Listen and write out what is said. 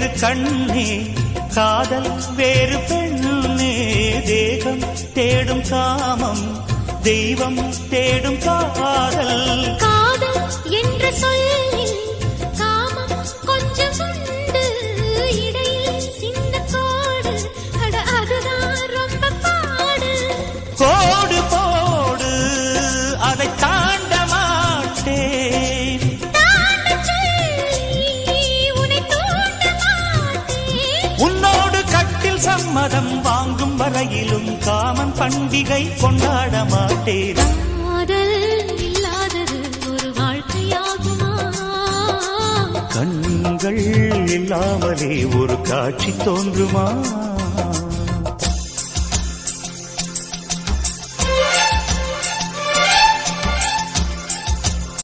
வேறு கண்ணே, காதல் வேறு பெண்ணே. தேகம் தேடும் காமம், தெய்வம் தேடும் காதல். காதல் என்ற சொல்லில் காமம் கொஞ்சம் உண்டு, இடையில் சின்ன கோடு, அட அதுதான் ரொம்ப பாடு. கோடு போடு, அதை தாண்ட மாட்டேன். தாண்டச் சொல்லி உன்னை தூண்ட மாட்டேன். உன்னோடு கட்டில் சம்மதம் வாங்கும் வரையிலும் காமன் பண்டிகை கொண்டாட மாட்டேன். காதல் இல்லாதது ஒரு வாழ்க்கையாகுமா? கண்கள் இல்லாமலே ஒரு காட்சி தோன்றுமா?